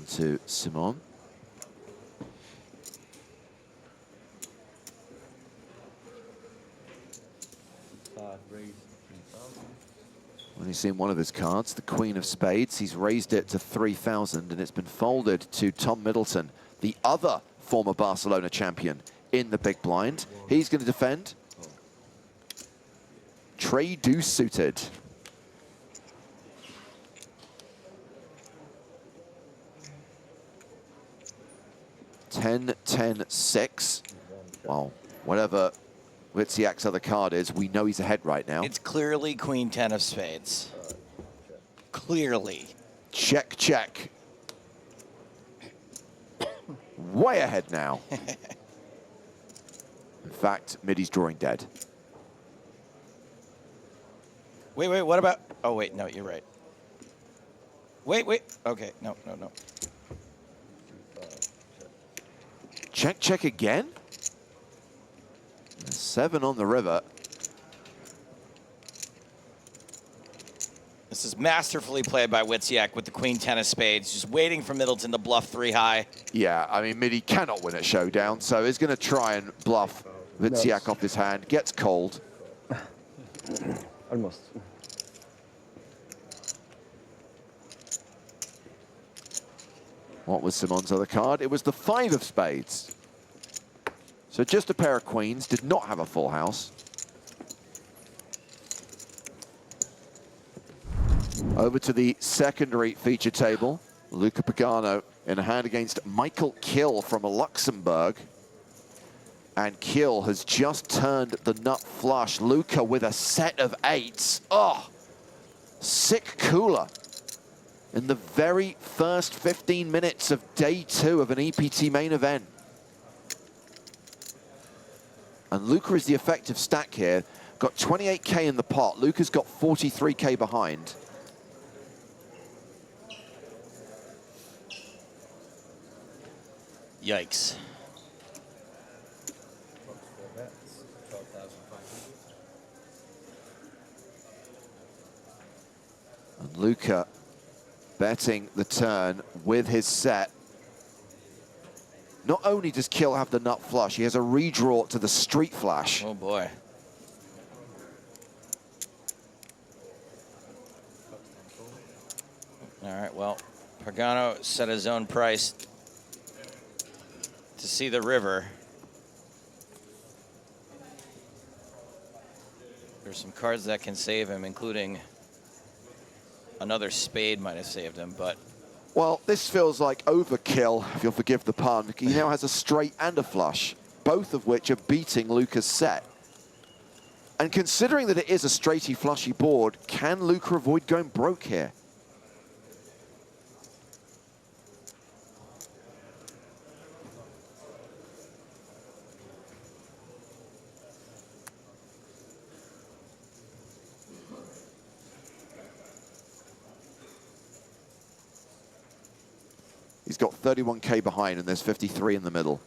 to Simon. When he's seen one of his cards, the Queen of Spades, he's raised it to 3,000, and it's been folded to Tom Middleton, the other former Barcelona champion in the big blind. He's going to defend. Trey deuce suited. Ten, 10, 6. Well, whatever Witziak's other card is, we know he's ahead right now. It's clearly Queen 10 of spades. Clearly. Check, check. Way ahead now. In fact, Middy's drawing dead. Wait, wait, what about... Oh, wait, no, you're right. Wait, wait. Okay, no, no, no. Check, check again. 7 on the river. This is masterfully played by Witziak with the Queen 10 of spades, just waiting for Middleton to bluff 3 high. Yeah, I mean, Middy cannot win at showdown, so he's going to try and bluff Witziak off his hand. Gets cold. Almost. What was Simon's other card? It was the 5 of spades. So just a pair of queens, did not have a full house. Over to the secondary feature table. Luca Pagano in a hand against Michael Kill from Luxembourg. And Kill has just turned the nut flush. Luca with a set of 8s. Oh, sick cooler. In the very first 15 minutes of day 2 of an EPT main event. And Luca is the effective stack here. Got 28K in the pot. Luca's got 43K behind. Yikes. And Luca betting the turn with his set. Not only does Kill have the nut flush, he has a redraw to the street flash. Oh boy. All right, well, Pagano set his own price to see the river. There's some cards that can save him, including another spade might have saved him, but... Well, this feels like overkill, if you'll forgive the pun. He now has a straight and a flush, both of which are beating Luca's set. And considering that it is a straighty flushy board, can Luca avoid going broke here? He's got 31K behind, and there's 53 in the middle.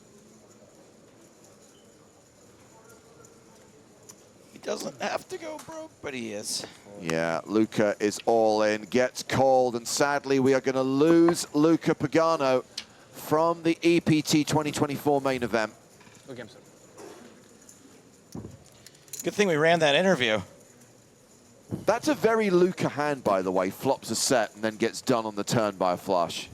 He doesn't have to go broke, but he is. Yeah, Luca is all in, gets called, and sadly we are going to lose Luca Pagano from the EPT 2024 main event. Okay, I'm sorry. Good thing we ran that interview. That's a very Luca hand, by the way. Flops a set and then gets done on the turn by a flush.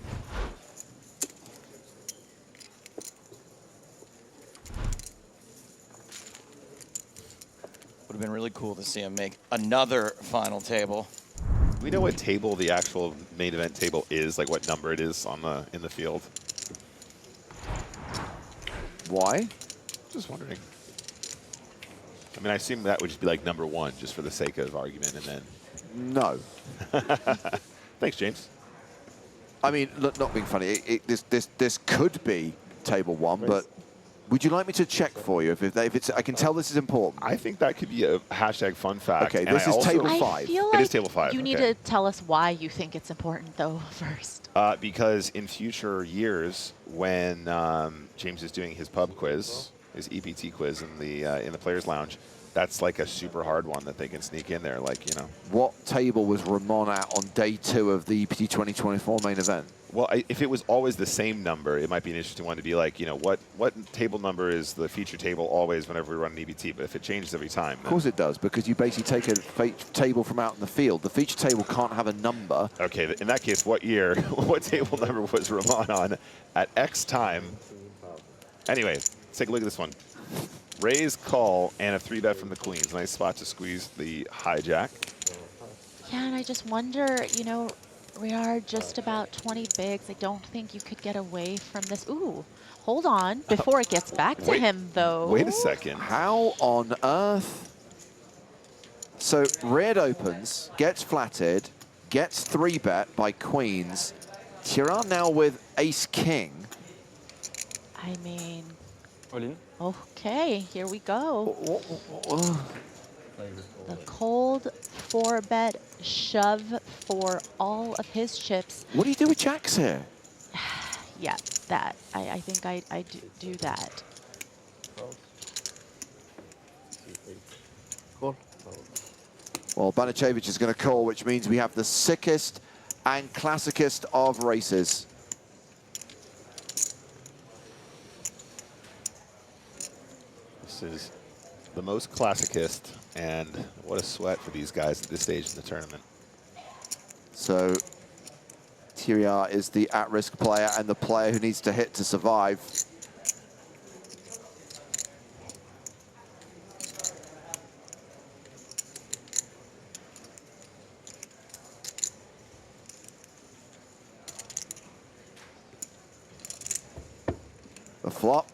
Would have been really cool to see him make another final table. Do we know what table the actual main event table is, like what number it is on the in the field? Why? Just wondering. I mean, I assume that would just be like number 1, just for the sake of argument, and then. No. Thanks, James. I mean, look, not being funny. This could be table 1, but would you like me to check for you if it's? I can tell this is important. I think that could be a hashtag fun fact. Okay, this is table 5. I feel like it is table 5. You need to tell us why you think it's important, though, first. Because in future years, when James is doing his pub quiz, his EPT quiz in the Players Lounge, that's like a super hard one that they can sneak in there, like, you know. What table was Ramon at on day 2 of the EPT 2024 main event? Well, if it was always the same number, it might be an interesting one to be like, you know, what table number is the feature table always whenever we run an EPT? But if it changes every time, of course it does, because you basically take a table from out in the field. The feature table can't have a number. Okay, in that case, what year, what table number was Ramon on at X time? Anyway, let's take a look at this one. Raise, call, and a 3-bet from the queens. Nice spot to squeeze the hijack. Yeah, and I just wonder, you know, we are just about 20 bigs. I don't think you could get away from this. Ooh, hold on. Before it gets back to him, though. Wait a second. How on earth? So red opens, gets flatted, gets 3-bet by queens. Tiran now with ace-king. I mean, All in. okay, here we go. The cold 4-bet shove for all of his chips. What do you do with jacks here? Yeah, that. I think I do that. Call. Well, Banicevic is going to call, which means we have the sickest and classicest of races. This is the most classicist, and what a sweat for these guys at this stage in the tournament. So Tyria is the at-risk player and the player who needs to hit to survive. The flop.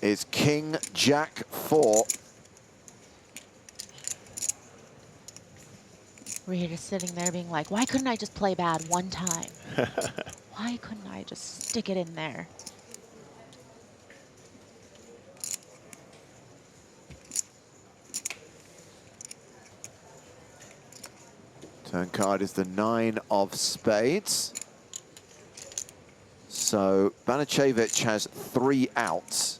Is King Jack 4. We're just sitting there being like, why couldn't I just play bad one time? Why couldn't I just stick it in there? Turn card is the 9 of spades. So Banicevic has 3 outs.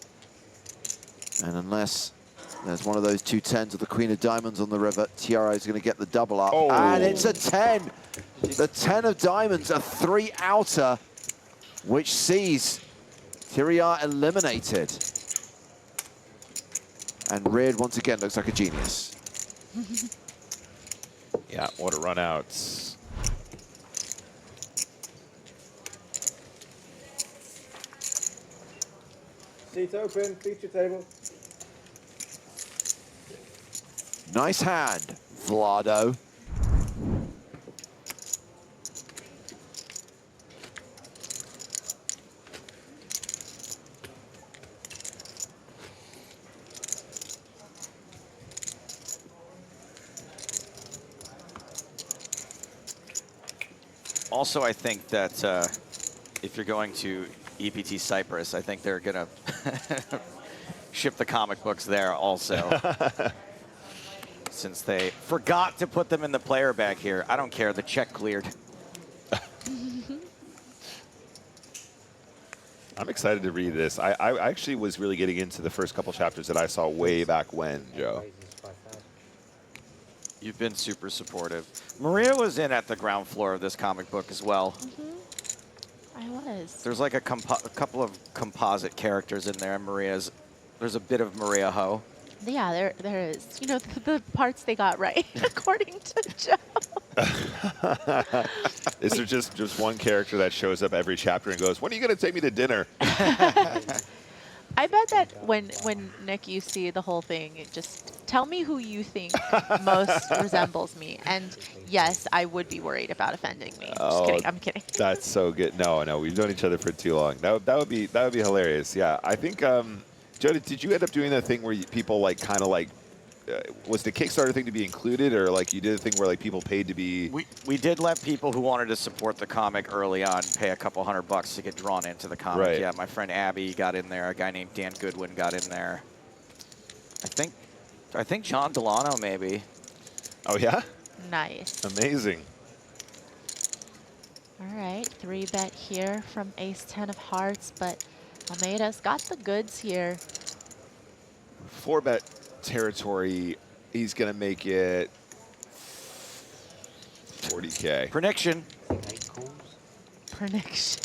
And unless there's one of those 2 10s or the Queen of Diamonds on the river, Tiara is going to get the double up. Oh. And it's a 10. The 10 of Diamonds, a 3 outer, which sees Tiria eliminated. And Reard once again looks like a genius. Yeah, what a run outs. Seat open, feature table. Nice hand, Vlado. Also, I think that if you're going to EPT Cyprus, I think they're going to ship the comic books there also. Since they forgot to put them in the player bag here. I don't care, the check cleared. I'm excited to read this. I actually was really getting into the first couple chapters that I saw way back when, Joe. You've been super supportive. Maria was in at the ground floor of this comic book as well. I was. There's like a couple of composite characters in there. There's a bit of Maria Ho. Yeah, there is. You know, the parts they got right, according to Joe. Is there just one character that shows up every chapter and goes, when are you going to take me to dinner? I bet that when Nick, you see the whole thing, just tell me who you think most resembles me. And yes, I would be worried about offending me. Just kidding. I'm kidding. That's so good. No, we've known each other for too long. That would be hilarious. Yeah, I think. Joe, did you end up doing that thing where people like kind of like, was the Kickstarter thing to be included, or like you did a thing where like people paid to be? We did let people who wanted to support the comic early on pay a couple $100 to get drawn into the comic. Right. Yeah, my friend Abby got in there. A guy named Dan Goodwin got in there. I think John Delano maybe. Oh yeah. Nice. Amazing. All right, 3-bet here from ace-10 of hearts, but Almeida's got the goods here. 4-bet territory. He's going to make it 40K. Prediction. Prediction.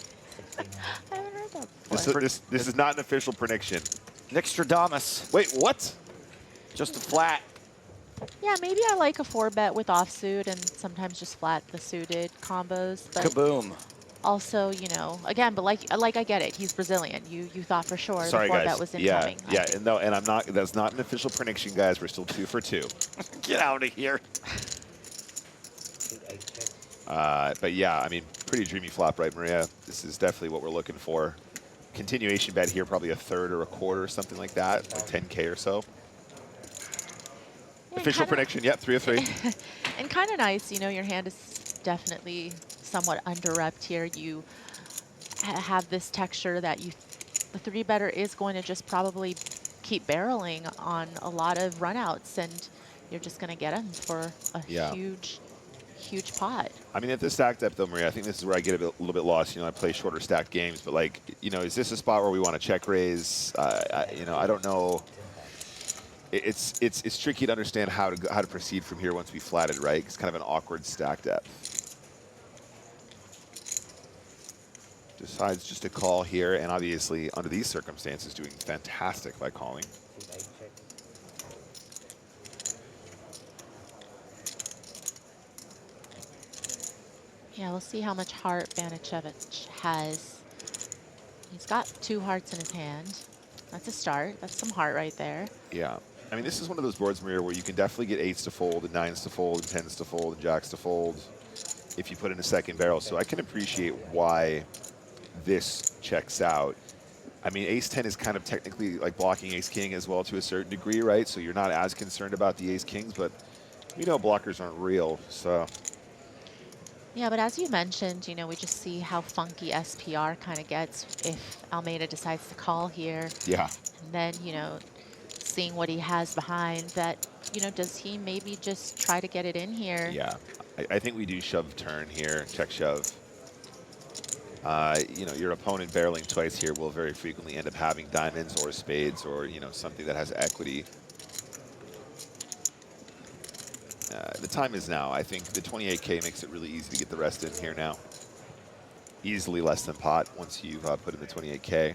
I haven't heard that before. This is not an official prediction. Nixtradamus. Wait, what? Just a flat. Yeah, maybe I like a 4-bet with offsuit and sometimes just flat the suited combos. But Kaboom. also, you know, again, but like I get it. He's Brazilian. You thought for sure Sorry, the 4-bet guys. was Yeah, incoming. yeah, and no, and I'm not. That's not an official prediction, guys. We're still 2 for 2. Get out of here. But yeah, I mean, pretty dreamy flop, right, Maria? This is definitely what we're looking for. Continuation bet here, probably a third or a quarter, something like that, like 10K or so. Yeah, Official prediction, yep, 3 of 3. And kind of nice, you know, your hand is definitely somewhat under-repped here. You have this texture that the 3-better is going to just probably keep barreling on a lot of runouts, and you're just going to get him for a huge pot. I mean, at this stack depth, though, Maria, I think this is where I get a little bit lost. You know, I play shorter stacked games, but like, you know, is this a spot where we want to check raise? You know, I don't know. It's tricky to understand how to proceed from here once we flatted, right? It's kind of an awkward stack depth. Decides just to call here, and obviously under these circumstances, doing fantastic by calling. Yeah, we'll see how much heart Banicevic has. He's got 2 hearts in his hand. That's a start. That's some heart right there. Yeah. I mean, this is one of those boards, Maria, where you can definitely get 8s to fold and 9s to fold and 10s to fold and jacks to fold if you put in a second barrel. So I can appreciate why this checks out. I mean, ace-10 is kind of technically like blocking ace-king as well to a certain degree, right? So you're not as concerned about the ace-kings, but we know blockers aren't real, so... Yeah, but as you mentioned, you know, we just see how funky SPR kind of gets if Almeida decides to call here. Yeah. And then, you know, seeing what he has behind that, you know, does he maybe just try to get it in here? Yeah. I think we do shove turn here, check shove. You know, your opponent barreling twice here will very frequently end up having diamonds or spades or, you know, something that has equity. The time is now. I think the 28K makes it really easy to get the rest in here now. Easily less than pot once you've put in the 28K.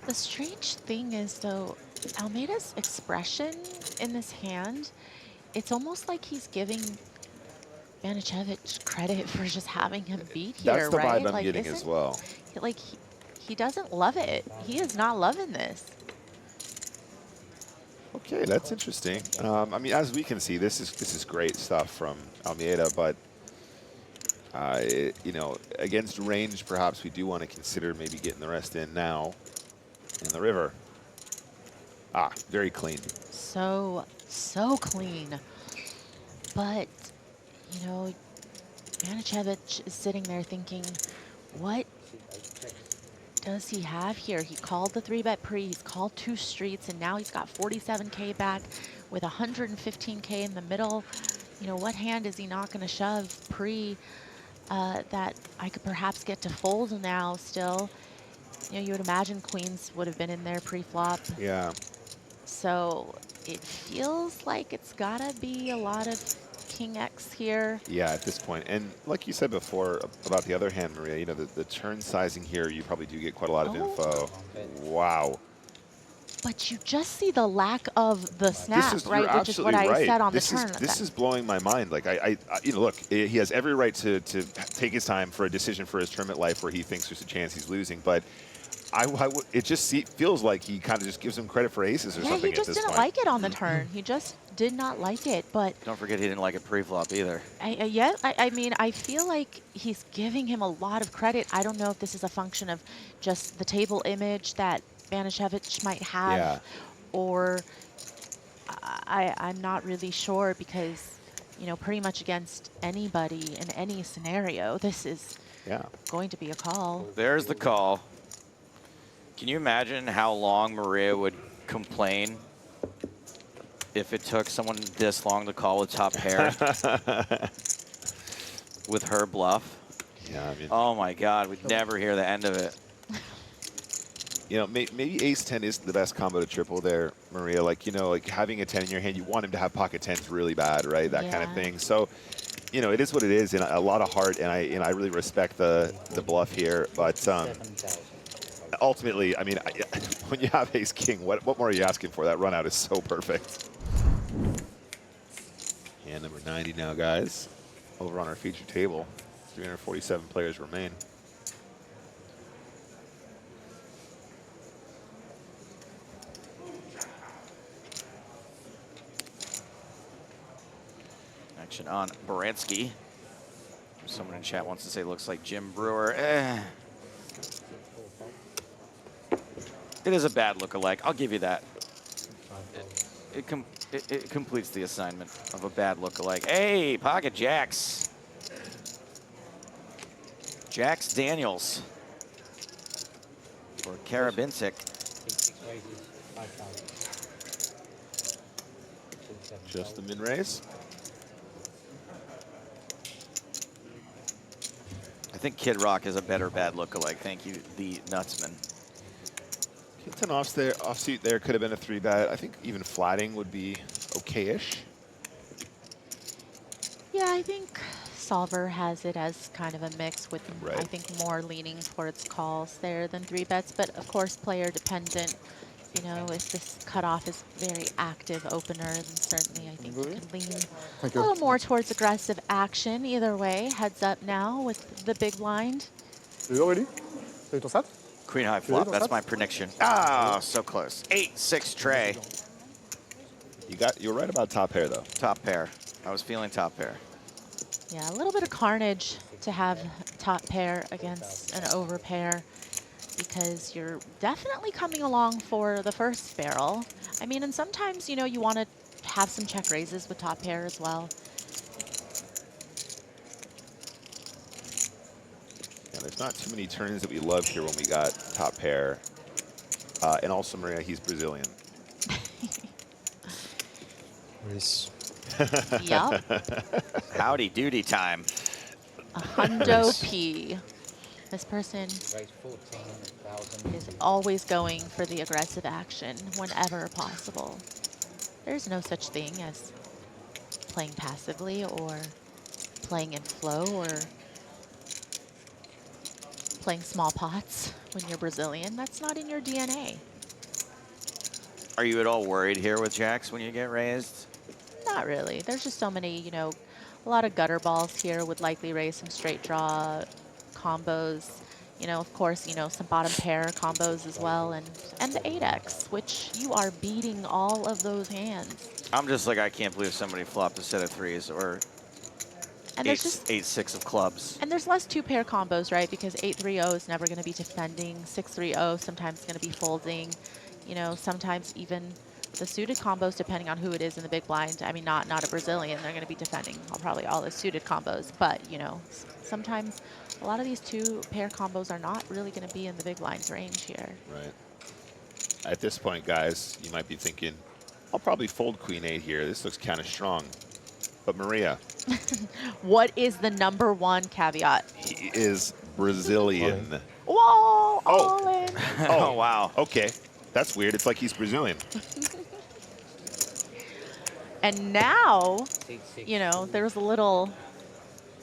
The strange thing is, though, Almeida's expression in this hand, it's almost like he's giving Banicevic credit for just having him beat here, That's the right? vibe I'm like, getting as well. Like, he doesn't love it. He is not loving this. Okay, that's interesting. I mean, as we can see, this is great stuff from Almeida, but you know, against range, perhaps we do want to consider maybe getting the rest in now in the river. Ah, very clean. So clean. But, you know, Banicevic is sitting there thinking, what does he have here? He called the 3-bet pre, he's called 2 streets, and now he's got 47K back with 115K in the middle. You know, what hand is he not going to shove pre that I could perhaps get to fold now still? You know, you would imagine queens would have been in there pre-flop. Yeah. So it feels like it's gotta be a lot of King X here. Yeah, at this point. And like you said before about the other hand, Maria, you know, the turn sizing here, you probably do get quite a lot of info. Wow. But you just see the lack of the snap, right? Which is what right. I said on this the turn. This is blowing my mind. Like, you know, look, he has every right to take his time for a decision for his tournament life where he thinks there's a chance he's losing. But it just feels like he kind of just gives him credit for aces or something at this point. Yeah, he just didn't like it on the turn. He just did not like it. But don't forget he didn't like it pre-flop either. I mean, I feel like he's giving him a lot of credit. I don't know if this is a function of just the table image that Banicevic might have, or I'm not really sure because, you know, pretty much against anybody in any scenario, this is going to be a call. There's the call. Can you imagine how long Maria would complain if it took someone this long to call a top pair with her bluff? Yeah, I mean, Oh my God, we'd never hear the end of it. you know, maybe ace 10 isn't the best combo to triple there, Maria. Like, you know, like having a 10 in your hand, you want him to have pocket 10s really bad, right? That kind of Yeah. thing. So, you know, it is what it is, and a lot of heart, and I really respect the bluff here. But ultimately, I mean, when you have ace king, what more are you asking for? That run out is so perfect. Hand number 90 now, guys. Over on our feature table, 347 players remain. Action on Baranski. Someone in chat wants to say looks like Jim Brewer. It is a bad lookalike. I'll give you that. It completes the assignment of a bad lookalike. Hey, pocket jacks. Jax Daniels for Carabincik. Just the min raise. I think Kid Rock is a better bad lookalike. Thank you, the Nutsman. It's an offsuit there, could have been a 3-bet. I think even flatting would be okay-ish. Yeah, I think Solver has it as kind of a mix with, Right. I think, more leaning towards calls there than 3-bets. But of course, player dependent. You know, if this cutoff is very active opener, then certainly I think you can lean a little more towards aggressive action. Either way, heads up now with the big blind. You ready? T'as eu ton sat? Queen high flop, that's my prediction. Ah, so close. 8-6 tray. You're right about top pair though. Top pair. I was feeling top pair. Yeah, a little bit of carnage to have top pair against an over pair, because you're definitely coming along for the first barrel. I mean, and sometimes, you know, you want to have some check raises with top pair as well. Yeah, there's not too many turns that we love here when we got top pair. And also, Maria, he's Brazilian. Yup. Howdy doody time. A hundo P. This person is always going for the aggressive action whenever possible. There's no such thing as playing passively or playing in flow or playing small pots when you're Brazilian. That's not in your DNA. Are you at all worried here with jacks when you get raised? Not really. There's just so many, you know, a lot of gutter balls here would likely raise some straight draw combos. You know, of course, you know, some bottom pair combos as well, and the 8X, which you are beating all of those hands. I'm just like, I can't believe somebody flopped a set of threes or And there's just 8-6 of clubs. And there's less two-pair combos, right? Because 8-3-0 is never going to be defending. 6-3-0 sometimes going to be folding. You know, sometimes even the suited combos, depending on who it is in the big blind. I mean, not a Brazilian. They're going to be defending probably all the suited combos. But, you know, sometimes a lot of these two-pair combos are not really going to be in the big blind's range here. Right. At this point, guys, you might be thinking, I'll probably fold Queen 8 here. This looks kind of strong. But Maria. What is the #1 caveat? He is Brazilian. Whoa, all in. Oh, wow. Okay. That's weird. It's like he's Brazilian. And now, you know, there's a little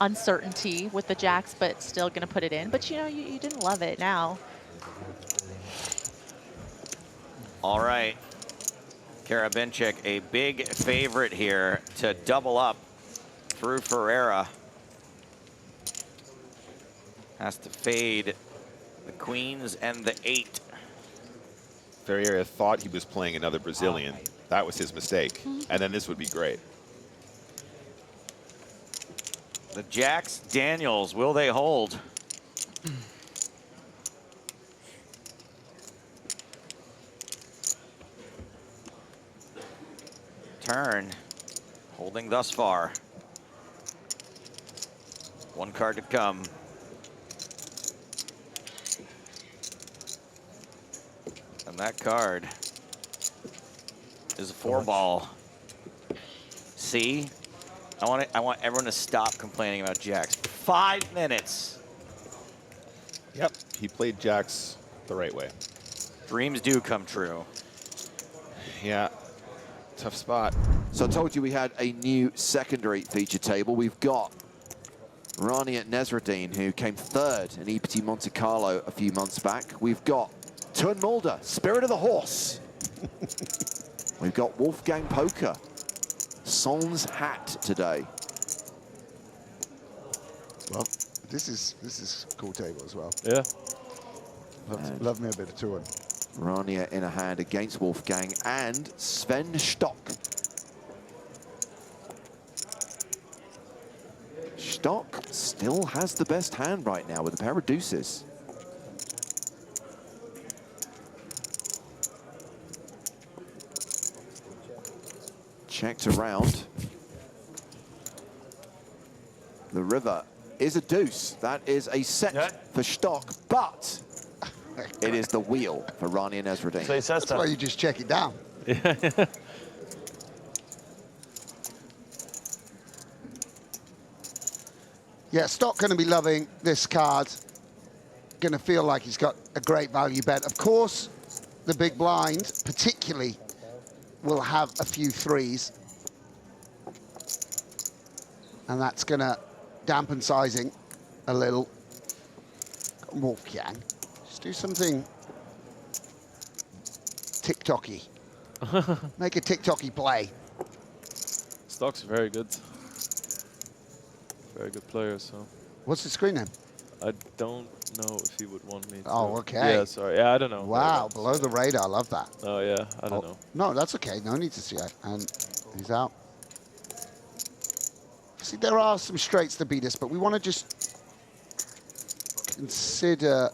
uncertainty with the jacks, but still going to put it in. But, you know, you didn't love it now. All right. Carabincik, a big favorite here to double up through Ferreira. Has to fade the queens and the 8. Ferreira thought he was playing another Brazilian. That was his mistake. And then this would be great. The Jax Daniels, will they hold? Turn, holding thus far. One card to come. that card is a 4-ball. See? I want everyone to stop complaining about jacks. 5 minutes. Yep. He played jacks the right way. Dreams do come true. Yeah. Tough spot. So I told you we had a new secondary feature table. We've got Rania Nesreddin, who came third in EPT Monte Carlo a few months back. We've got Tuan Mulder, Spirit of the Horse. We've got Wolfgang Poker, Son's Hat today. Well, this is a cool table as well. Yeah. Love me a bit of Tuan. Rania in a hand against Wolfgang and Sven Stock. Stock still has the best hand right now with a pair of deuces. Checked around. The river is a deuce. That is a set for Stock, but it is the wheel for Rania Nesreddin. So he says That's why you just check it down. Yeah, Stock going to be loving this card. Going to feel like he's got a great value bet. Of course, the big blind, particularly, will have a few threes. And that's going to dampen sizing a little. Wolfgang, just do something TikTok-y. Make a TikTok-y play. Stock's very good. Very good player, so. What's the screen name? I don't know if he would want me to. Oh, okay. Yeah, sorry. Yeah, I don't know. Wow, below the radar, I love that. Oh, yeah, I don't know. No, that's okay. No need to see it. And he's out. See, there are some straights to beat us, but we want to just consider.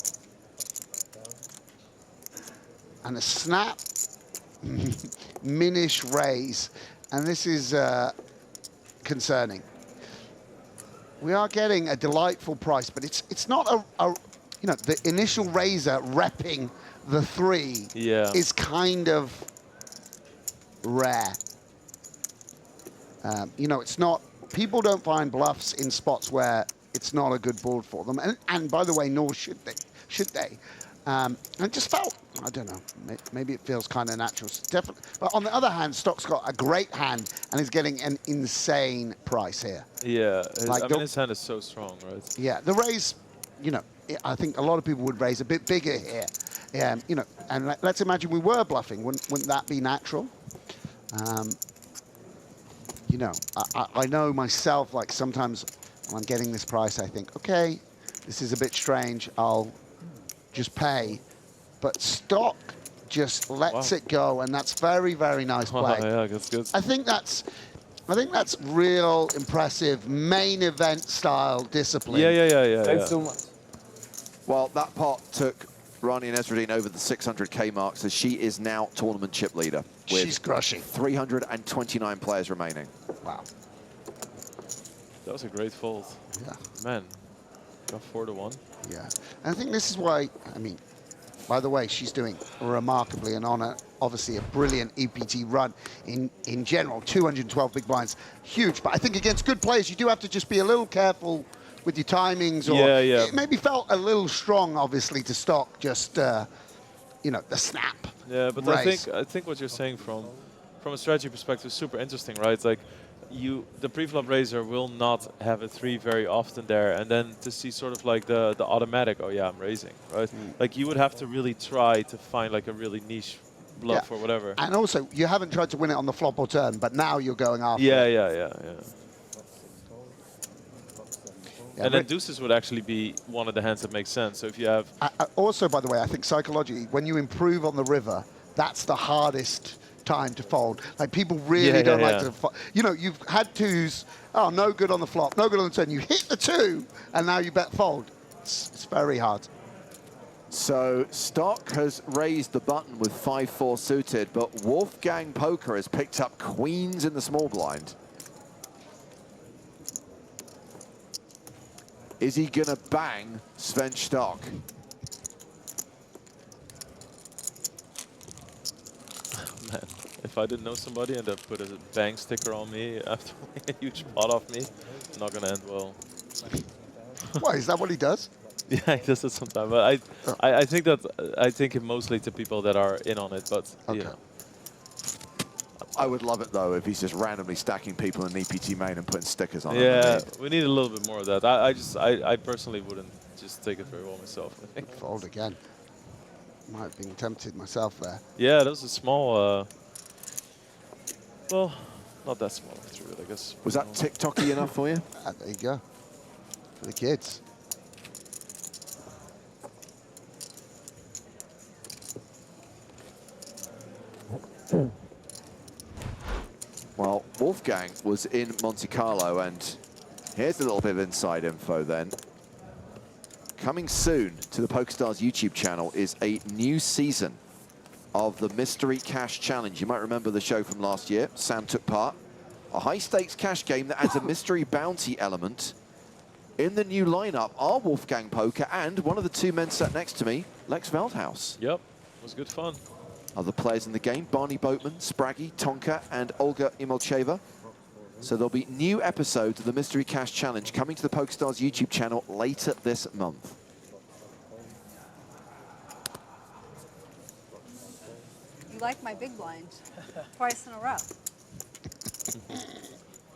And a snap, minish raise. And this is concerning. We are getting a delightful price, but it's not a you know, the initial raiser repping the 3 is kind of rare. You know, it's not, people don't find bluffs in spots where it's not a good board for them. And by the way, nor should they. And it just felt, I don't know, maybe it feels kind of natural. Definitely. But on the other hand, Stock's got a great hand and is getting an insane price here. Yeah, Like I mean, his hand is so strong, right? Yeah, the raise, you know, I think a lot of people would raise a bit bigger here. You know, and let's imagine we were bluffing. Wouldn't that be natural? You know, I know myself, like sometimes when I'm getting this price, I think, okay, this is a bit strange. I'll just pay. But Stock just lets it go, and that's very, very nice play. Yeah, that's good. I think that's real impressive main event style discipline. Yeah. Thanks so much. Well, that pot took Rania Nesreddin over the 600K mark, so she is now tournament chip leader. With She's crushing. 329 players remaining. Wow. That was a great fold. Yeah. Man, got 4-1. Yeah. And I think this is why, I mean, by the way, she's doing remarkably and on obviously a brilliant EPT run in general. 212 big blinds, huge. But I think against good players, you do have to just be a little careful with your timings. Or it maybe felt a little strong, obviously, to Stock, just, you know, the snap. Yeah, but raise. I think what you're saying from a strategy perspective is super interesting, right? It's like the pre-flop raiser will not have a 3 very often there, and then to see sort of like the automatic, oh yeah, I'm raising, right? Like you would have to really try to find like a really niche bluff or whatever. And also, you haven't tried to win it on the flop or turn, but now you're going after it. Yeah. And then deuces would actually be one of the hands that makes sense. So if you have... Also, by the way, I think psychologically, when you improve on the river, that's the hardest time to fold. Like, people really don't like to fold. You know, you've had 2s, oh, no good on the flop, no good on the turn. You hit the 2, and now you bet fold. It's very hard. So Stock has raised the button with 5-4 suited, but Wolfgang Poker has picked up queens in the small blind. Is he going to bang Sven Stock? Man, if I didn't know somebody and they put a bang sticker on me after winning a huge pot off me, it's not gonna end well. Why, is that what he does? Yeah, he does it sometimes. But I think it mostly to people that are in on it. But you know. I would love it though if he's just randomly stacking people in EPT main and putting stickers on Yeah, them. we need a little bit more of that. I personally wouldn't just take it very well myself, I think. Fold again. Might have been tempted myself there. Yeah, that was a small. Well, not that small through it, I guess. Was that TikTok-y enough for you? There you go. For the kids. Well, Wolfgang was in Monte Carlo, and here's a little bit of inside info then. Coming soon to the PokerStars YouTube channel is a new season of the Mystery Cash Challenge. You might remember the show from last year. Sam took part. A high-stakes cash game that adds a mystery bounty element. In the new lineup are Wolfgang Poker and one of the two men sat next to me, Lex Veldhuis. Yep, it was good fun. Other players in the game, Barney Boatman, Spraggy, Tonka, and Olga Imolcheva. So there'll be new episodes of the Mystery Cash Challenge coming to the PokerStars YouTube channel later this month. You like my big blind twice in a row.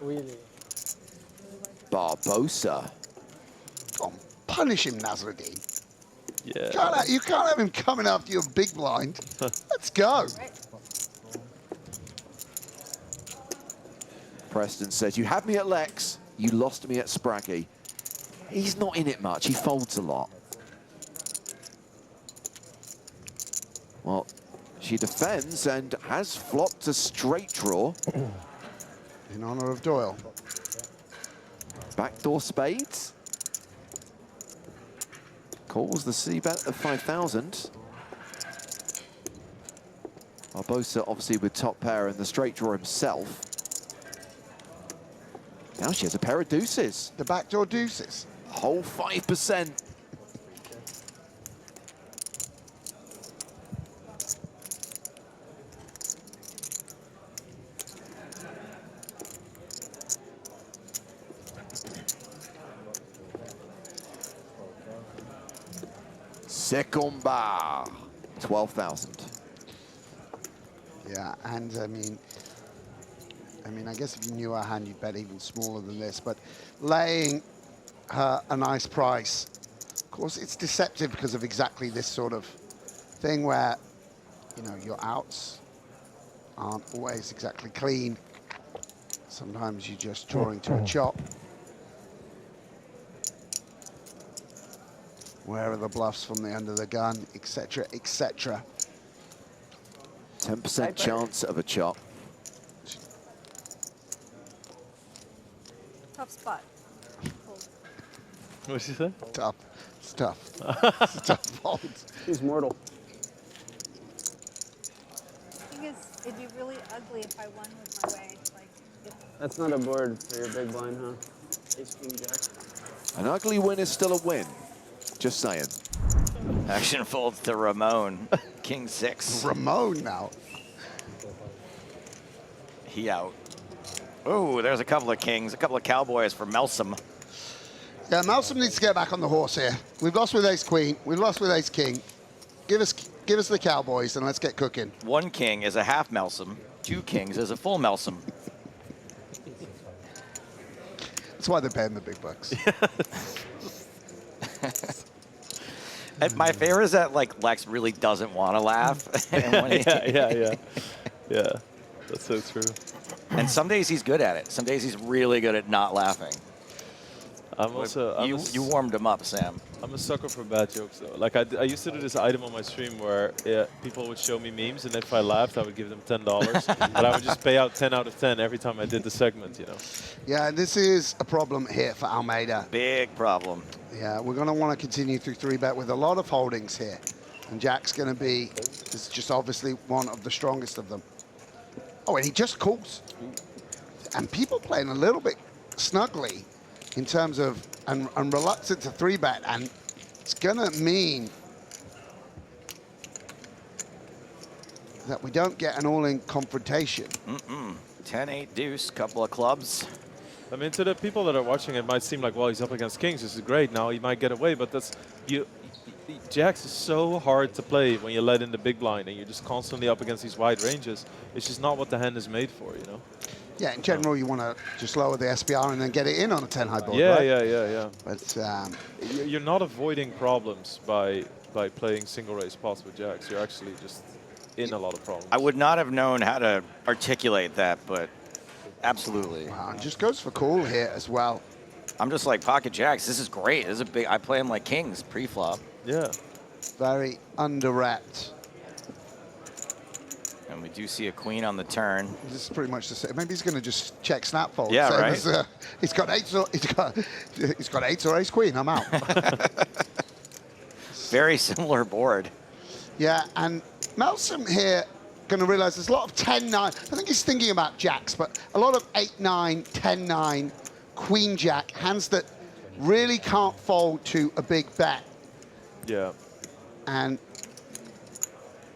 Really? Come Barbosa. on, punish him, Nasruddin. Yeah. You can't have him coming after your big blind. Let's go. Right? Preston says, you had me at Lex, you lost me at Spraggy. He's not in it much, he folds a lot. Well, she defends and has flopped a straight draw. In honor of Doyle. Backdoor spades. Calls the C-bet of 5,000. Barbosa obviously with top pair and the straight draw himself. Now she has a pair of deuces. The backdoor deuces. Whole 5%. Second bar, 12,000. Yeah, and I mean, I guess if you knew her hand, you'd bet even smaller than this, but laying her a nice price. Of course, it's deceptive because of exactly this sort of thing where, you know, your outs aren't always exactly clean. Sometimes you're just drawing to a chop. Where are the bluffs from the under the gun, etc., etc. 10% chance of a chop. Tough spot. What did she say? Tough. It's tough. It's a tough fold. He's mortal. The thing is, it'd be really ugly if I won with my way. Like, That's not a board for your big blind, huh? Ace, king, jack. An ugly win is still a win. Just saying. Action folds to Ramon. King 6. Ramon now. He out. Oh, there's a couple of kings, a couple of cowboys for Melsom. Yeah, Malsom needs to get back on the horse here. We've lost with ace queen. We've lost with ace king. Give us the cowboys and let's get cooking. 1 king is a half Melsom. 2 kings is a full Melsom. That's why they're paying the big bucks. And my favorite is that like Lex really doesn't want to laugh. And when he- Yeah. That's so true. And some days he's good at it. Some days he's really good at not laughing. You warmed him up, Sam. I'm a sucker for bad jokes, though. Like, I used to do this item on my stream where people would show me memes, and if I laughed, I would give them $10. But I would just pay out 10 out of 10 every time I did the segment, you know. Yeah, this is a problem here for Almeida. Big problem. Yeah, we're going to want to continue through 3-bet with a lot of holdings here. And Jack's going to be, is just obviously one of the strongest of them. Oh, and he just calls. And people playing a little bit snugly in terms of, and reluctant to 3-bet. And it's going to mean that we don't get an all-in confrontation. 10-8 deuce, couple of clubs. I mean, to the people that are watching, it might seem like, well, he's up against kings. This is great. Now he might get away, but that's jacks is so hard to play when you let in the big blind and you're just constantly up against these wide ranges. It's just not what the hand is made for, you know. Yeah, in general, you want to just lower the SPR and then get it in on a 10 high board, Yeah, right? yeah. But you're not avoiding problems by playing single raise pots with jacks. You're actually just in a lot of problems. I would not have known how to articulate that, but absolutely. wow, and just goes for call here as well. I'm just like, pocket jacks, this is great. This is a big, I play them like kings pre-flop. Yeah. Very under-wrapped. And we do see a queen on the turn. This is pretty much the same. Maybe he's going to just check snap fold. Yeah, same right. As, he's got eights or ace queen. I'm out. Very similar board. Yeah, and Melsom here going to realize there's a lot of 10-9. I think he's thinking about jacks, but a lot of 8-9, 10-9, queen jack, hands that really can't fold to a big bet. Yeah. And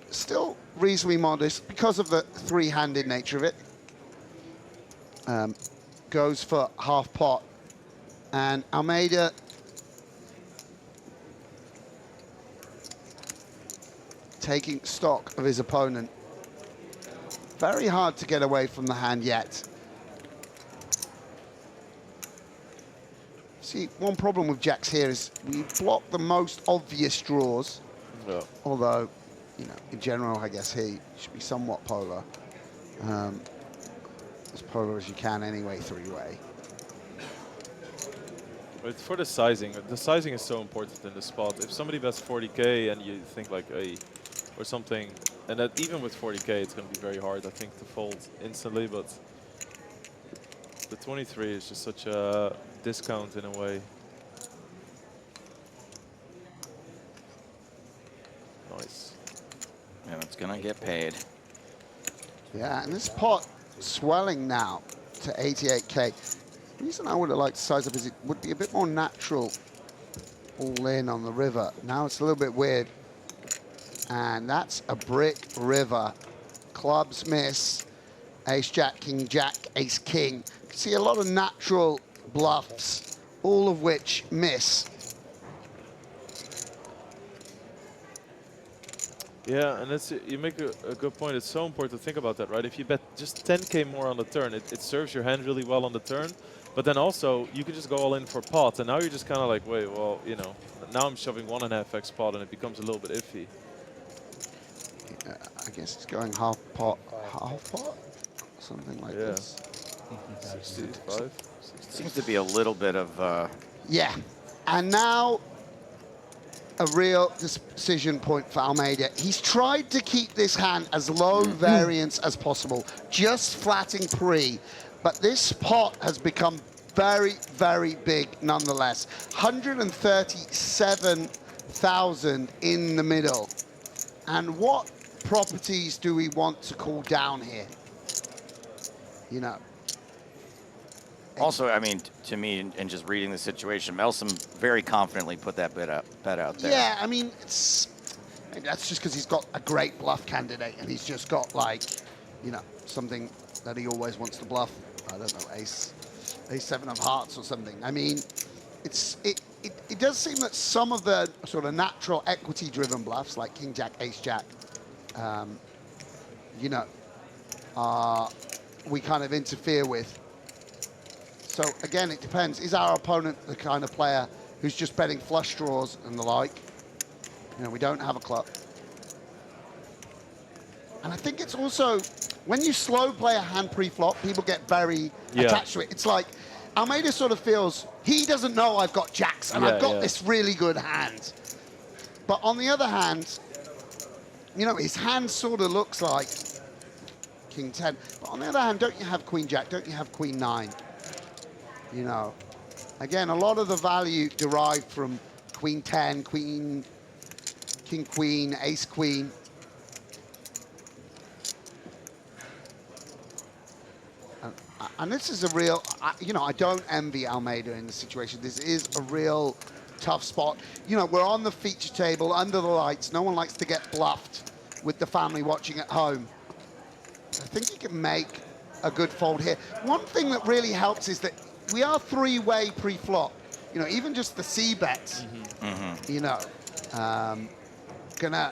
still reasonably modest because of the three-handed nature of it. Goes for half pot. And Almeida taking stock of his opponent. Very hard to get away from the hand yet. See, one problem with jacks here is we block the most obvious draws. Yeah. Although, you know, in general, I guess he should be somewhat polar. As polar as you can anyway, three-way. But for the sizing is so important in the spot. If somebody bets 40K and you think like a or something, and that even with 40K, it's going to be very hard, I think, to fold instantly. But the 23 is just such a discount in a way. Nice. And it's gonna get paid. Yeah, and this pot swelling now to 88K. The reason I would have liked to size up is it would be a bit more natural all in on the river. Now it's a little bit weird. And that's a brick river. Clubs miss. Ace, jack, king, jack, ace, king. You can see a lot of natural bluffs, all of which miss. Yeah, and it's, you make a good point. It's so important to think about that, right? If you bet just 10K more on the turn, it serves your hand really well on the turn. But then also, you can just go all in for pot. And now you're just kind of like, wait, well, you know, now I'm shoving 1.5x pot and it becomes a little bit iffy. I guess it's going half pot, something like this. 65. Seems to be a little bit of... Yeah, and now a real decision point for Almeida. He's tried to keep this hand as low variance as possible, just flatting pre, but this pot has become very, very big nonetheless. 137,000 in the middle. And what properties do we want to call down here? You know. Also, I mean, to me, and just reading the situation, Melsom very confidently put that bet out there. Yeah, I mean, maybe that's just because he's got a great bluff candidate and he's just got, like, you know, something that he always wants to bluff. I don't know, ace 7 of hearts or something. I mean, it does seem that some of the sort of natural equity-driven bluffs, like king, jack, ace, jack, you know, we kind of interfere with. So again, it depends. Is our opponent the kind of player who's just betting flush draws and the like? You know, we don't have a club. And I think it's also, when you slow play a hand pre-flop, people get very attached to it. It's like, Almeida sort of feels, he doesn't know I've got jacks and I've got this really good hand. But on the other hand, you know, his hand sort of looks like king 10. But on the other hand, don't you have queen jack? Don't you have queen 9? You know, again, a lot of the value derived from queen 10, queen, king queen, ace queen. And this is a real, you know, I don't envy Almeida in this situation. This is a real tough spot. You know, we're on the feature table, under the lights. No one likes to get bluffed. with the family watching at home. I think he can make a good fold here. One thing that really helps is that we are three-way pre-flop. You know, even just the C-bets, you know, gonna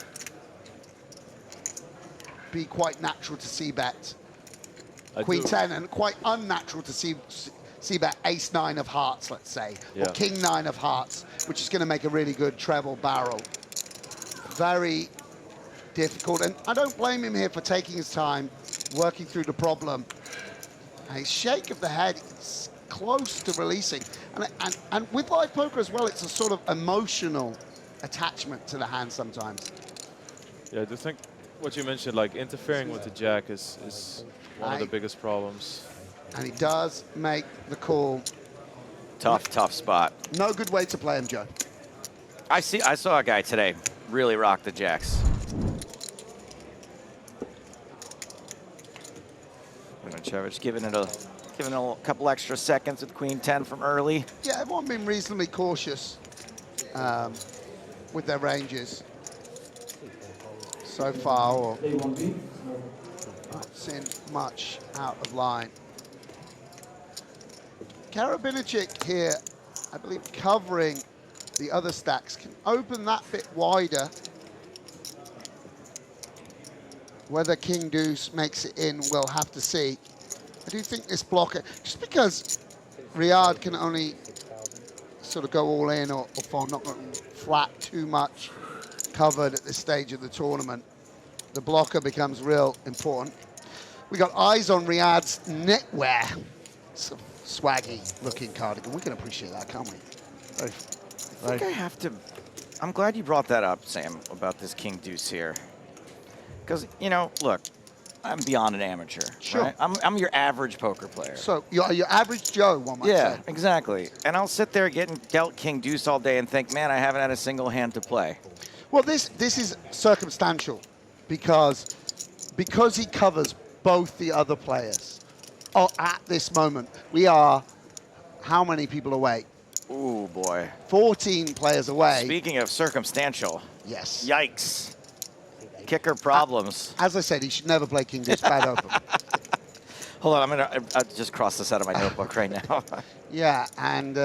be quite natural to C-bet Queen 10 and quite unnatural to C-bet Ace 9 of hearts, let's say, or King 9 of hearts, which is gonna make a really good treble barrel. Very difficult, and I don't blame him here for taking his time, working through the problem. And his shake of the head is close to releasing. And with live poker as well, it's a sort of emotional attachment to the hand sometimes. Yeah, I do think what you mentioned, like interfering with the jack is one of the biggest problems. And he does make the call. Tough spot. No good way to play him, Joe. I saw a guy today really rock the jacks. Ivanovic giving it a couple extra seconds with Queen 10 from early. Yeah, everyone been reasonably cautious with their ranges so far, or not seen much out of line. Carabincik here, I believe, covering the other stacks, can open that bit wider. Whether King Deuce makes it in, we'll have to see. I do think this blocker, just because Riyadh can only sort of go all in or fall, not going flat too much covered at this stage of the tournament, the blocker becomes real important. We got eyes on Riyadh's knitwear. It's a swaggy looking cardigan. We can appreciate that, can't we? I think I have to. I'm glad you brought that up, Sam, about this King Deuce here. Because, you know, look, I'm beyond an amateur. Sure. Right? I'm your average poker player. So you're your average Joe, one might say. Yeah, exactly. And I'll sit there getting dealt King Deuce all day and think, man, I haven't had a single hand to play. Well, this is circumstantial because he covers both the other players. Oh, at this moment, we are how many people away? Ooh, boy. 14 players away. Speaking of circumstantial. Yes. Yikes. Kicker problems. As I said, he should never play King Deuce bad open. Hold on, I'll just cross this out of my notebook right now. Yeah, and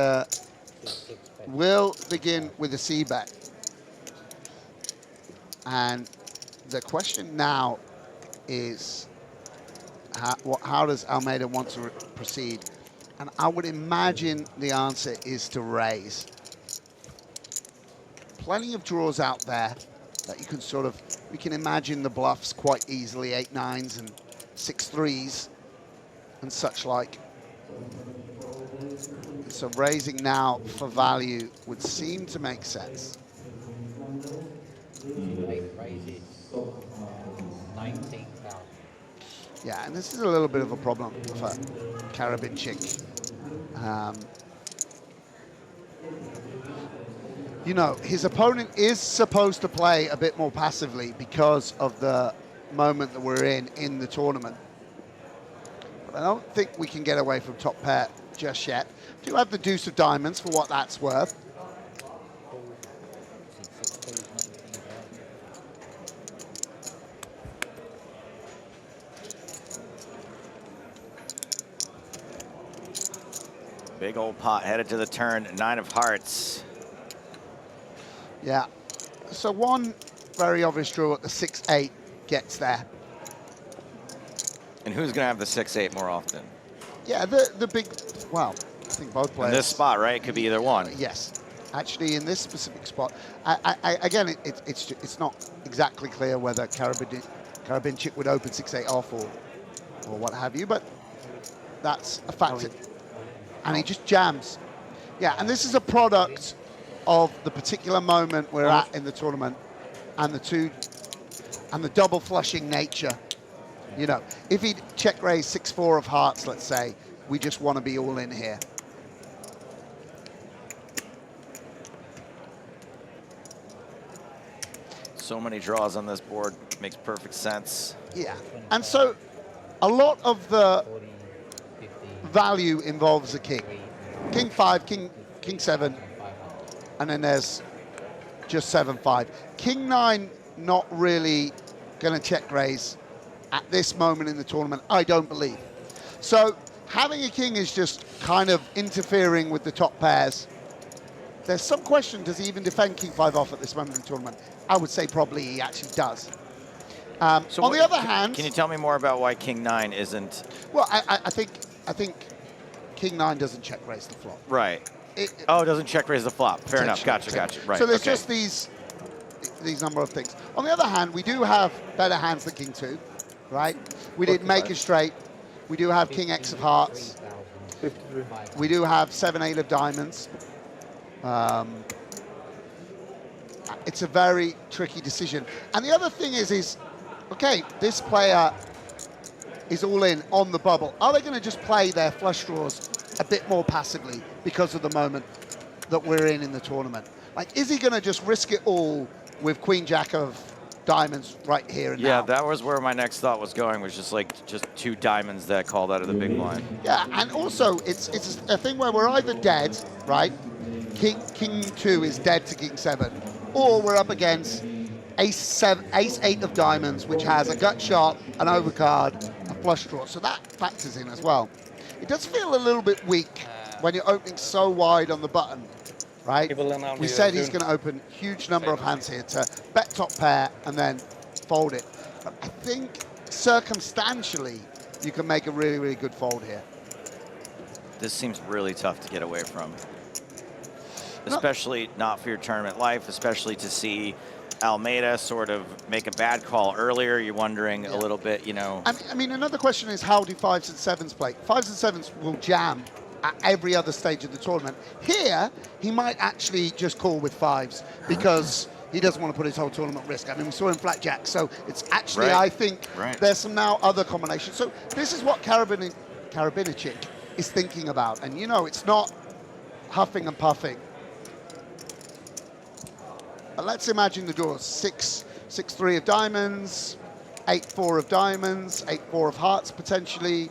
we'll begin with the C-bet. And the question now is, how does Almeida want to proceed? And I would imagine the answer is to raise. Plenty of draws out there that you can sort of, we can imagine the bluffs quite easily, 8-9s and 6-3s and such like. So raising now for value would seem to make sense. Yeah, and this is a little bit of a problem for Carabincik. You know, his opponent is supposed to play a bit more passively because of the moment that we're in the tournament. But I don't think we can get away from top pair just yet. Do have the deuce of diamonds for what that's worth. Big old pot headed to the turn, 9 of hearts. Yeah, so one very obvious draw at the 6-8 gets there. And who's gonna have the 6-8 more often? Yeah, the big, well, I think both players. In this spot, right? It could be either one. Yes, actually in this specific spot. Again, it's not exactly clear whether Carabincik would open 6-8 off or what have you, but that's a factor. And he just jams. Yeah, and this is a product of the particular moment we're at in the tournament and the double flushing nature. You know, if he'd check raise 6-4 of hearts, let's say, we just want to be all in here. So many draws on this board, makes perfect sense. Yeah, and so a lot of the value involves a king. King 5, king 7, and then there's just 7-5. King 9, not really going to check raise at this moment in the tournament. I don't believe. So having a king is just kind of interfering with the top pairs. There's some question, does he even defend king 5 off at this moment in the tournament? I would say probably he actually does. So on the other hand, can you tell me more about why king 9 isn't? Well, I think king 9 doesn't check raise the flop. Right. It doesn't check raise the flop. Fair enough. Gotcha. Right. So there's just these number of things. On the other hand, we do have better hands than king 2, right? We didn't make a straight. We do have king X of hearts. We do have 7-8 of diamonds. It's a very tricky decision. And the other thing is okay, this player is all in on the bubble. Are they going to just play their flush draws a bit more passively because of the moment that we're in the tournament? Like, is he going to just risk it all with queen jack of diamonds right here and now? Yeah, that was where my next thought was going, was just 2 diamonds that called out of the big blind. Yeah, and also it's a thing where we're either dead, right? King 2 is dead to king 7, or we're up against ace 8 of diamonds, which has a gut shot, an overcard, a flush draw. So that factors in as well. It does feel a little bit weak when you're opening so wide on the button, right? We said he's going to open huge number of hands here to bet top pair and then fold it. But I think circumstantially, you can make a really, really good fold here. This seems really tough to get away from. Especially not for your tournament life, especially to see Almeida sort of make a bad call earlier. You're wondering a little bit, you know. I mean, another question is, how do 5s and 7s play? 5s and 7s will jam at every other stage of the tournament. Here, he might actually just call with 5s because he doesn't want to put his whole tournament at risk. I mean, we saw him flat jack, so it's actually, I think, there's some now other combinations. So this is what Carabincik is thinking about. And, you know, it's not huffing and puffing. But let's imagine the draws: 6-3 of diamonds, 8-4 of diamonds, 8-4 of hearts potentially.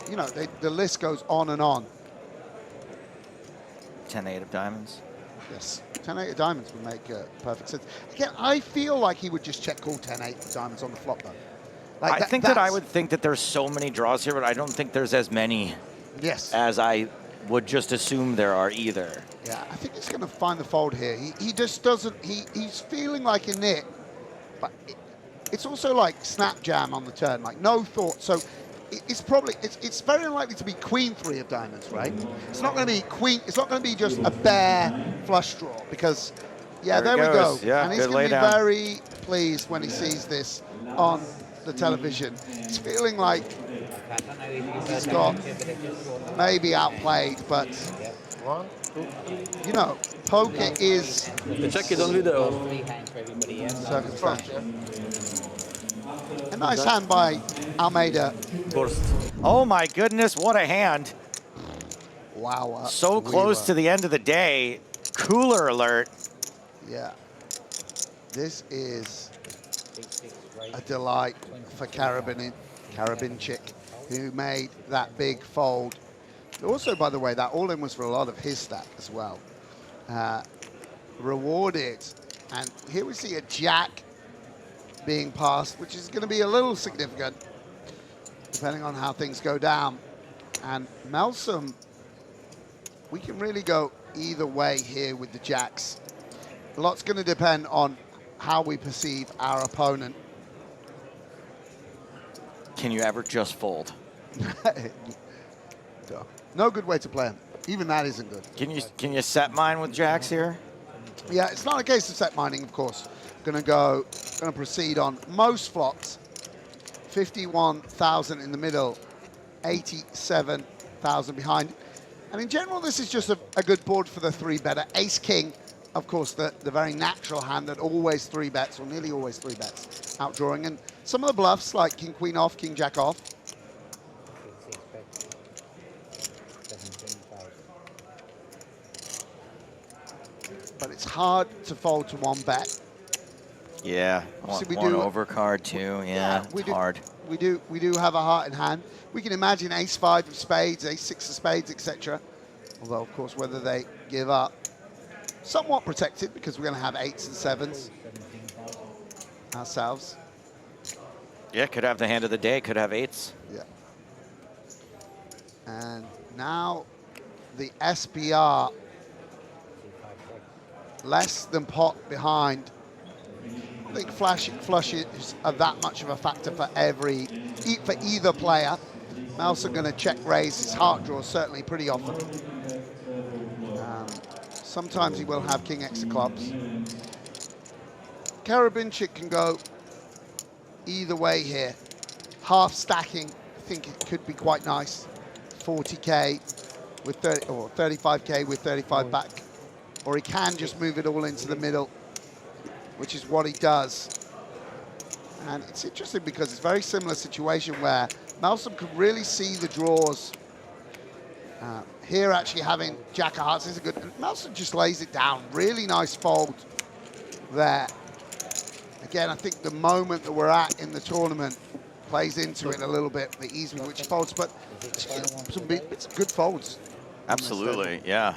You know, the list goes on and on. 10-8 of diamonds. Yes, 10-8 of diamonds would make perfect sense. Again, I feel like he would just check call 10-8 of diamonds on the flop though. Like I would think that there's so many draws here, but I don't think there's as many as I would just assume there are either. Yeah, I think he's going to find the fold here. He just doesn't, he's feeling like a nit, but it's also like snap jam on the turn, like no thought. So it's probably, it's very unlikely to be queen 3 of diamonds, right? It's not going to be queen, it's not going to be just a bare flush draw because, yeah, there we go. Yeah, and he's going to be very pleased when he sees this on the television. He's feeling like he's got maybe outplayed, but you know, poker is circumstantial. A nice hand by Almeida. Oh my goodness, what a hand. Wow. So close to the end of the day. Cooler alert. Yeah. This is a delight for Carabincik, who made that big fold. Also, by the way, that all-in was for a lot of his stack as well. Rewarded. And here we see a jack being passed, which is going to be a little significant, depending on how things go down. And Melsom, we can really go either way here with the jacks. A lot's going to depend on how we perceive our opponent. Can you ever just fold? No good way to play him. Even that isn't good. Can you set mine with jacks here? Yeah, it's not a case of set mining, of course. Gonna proceed on most flops. 51,000 in the middle, 87,000 behind. And in general, this is just a good board for the 3-better. Ace-King, of course, the very natural hand that always 3-bets, or nearly always 3-bets, outdrawing. And some of the bluffs, like King-Queen off, King-Jack off. But it's hard to fold to 1-bet. Yeah, one overcard too. Yeah, it's hard. We do have a heart in hand. We can imagine ace-5 of spades, ace-6 of spades, etc. Although, of course, whether they give up, somewhat protected because we're going to have 8s and 7s. ourselves. Yeah, could have the hand of the day, could have eights. Yeah. And now the SPR less than pot behind. I think flushes are that much of a factor for for either player. Melson going to check raise his heart draw certainly pretty often. Sometimes he will have king X of clubs. Carabincik can go either way here. Half stacking, I think it could be quite nice. 40k with 30 or 35k with 35 back, or he can just move it all into the middle, which is what he does. And it's interesting because it's a very similar situation where Malcolm could really see the draws. Here actually having Jack of Hearts is a good, Malcolm just lays it down. Really nice fold there. Again, I think the moment that we're at in the tournament plays into it a little bit, the ease with which he folds, but some good folds. Absolutely, yeah.